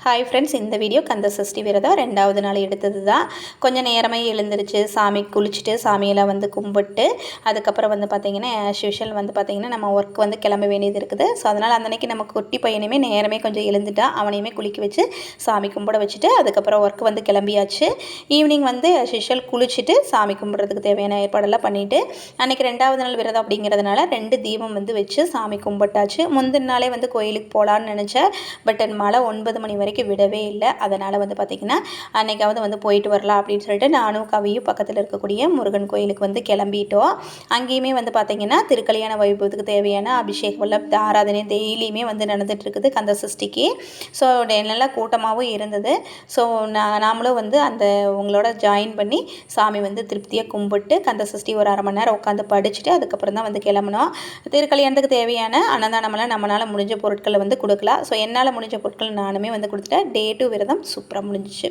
Hi friends, இந்த video Kanda Sashti விரதம் 2வது நாள் எடுத்தது தான். கொஞ்சம் நேரமே எழுந்திருச்சு சாமி குளிச்சுட்டு சாமியெல்லாம் வந்து கும்பிட்டு அதுக்கப்புறம் வந்து பார்த்திங்கன்னா ஆஸ் யூஷுவல் வந்து பார்த்திங்கன்னா நம்ம ஒர்க் வந்து கிளம்ப வேண்டியது இருக்குது. ஸோ அதனால் அன்றைக்கி நம்ம குட்டி பையனையுமே நேரமே கொஞ்சம் எழுந்துட்டா அவனையுமே குளிக்க வச்சு சாமி கும்பிட வச்சுட்டு அதுக்கப்புறம் ஒர்க் வந்து கிளம்பியாச்சு. ஈவினிங் வந்து ஆஸ் யூஷுவல் குளிச்சுட்டு சாமி கும்பிட்றதுக்கு தேவையான ஏற்பாடெல்லாம் பண்ணிவிட்டு அன்றைக்கி 2வது நாள் விரதம் அப்படிங்கிறதுனால 2 தீபம் வந்து வச்சு சாமி கும்பிட்டாச்சு. முந்தின நாளே வந்து கோயிலுக்கு போகலான்னு நினச்சேன். பட் மழை 9 மணி வரைக்கும் விடவே இல்லை. அதனால் வந்து பார்த்திங்கன்னா அன்றைக்காவது வந்து போயிட்டு வரலாம் அப்படின்னு சொல்லிட்டு நானும் கவியும் பக்கத்தில் இருக்கக்கூடிய முருகன் கோயிலுக்கு வந்து கிளம்பிட்டோம். அங்கேயுமே வந்து பார்த்திங்கன்னா திருக்கல்யாண வைபவத்துக்கு தேவையான அபிஷேகம் எல்லாம் ஆராதனை டெய்லியுமே வந்து நடந்துகிட்ருக்குது கந்த சஷ்டிக்கு. ஸோ நல்லா கூட்டமாகவும் இருந்தது. ஸோ நாமளும் வந்து அந்த உங்களோட ஜாயின் பண்ணி சாமி வந்து திருப்தியாக கும்பிட்டு கந்த சஷ்டி ஒரு அரை மணி நேரம் உட்காந்து படிச்சுட்டு அதுக்கப்புறம் தான் வந்து கிளம்புனோம். திருக்கல்யாணத்துக்கு தேவையான அன்னதானமெல்லாம் நம்மளால் முடிஞ்ச பொருட்களை வந்து கொடுக்கலாம். ஸோ என்னால் முடிஞ்ச பொருட்கள் நானுமே வந்து கொடுத்துட்டேன். டே 2 விரதம் சூப்பராக முடிஞ்சிச்சு.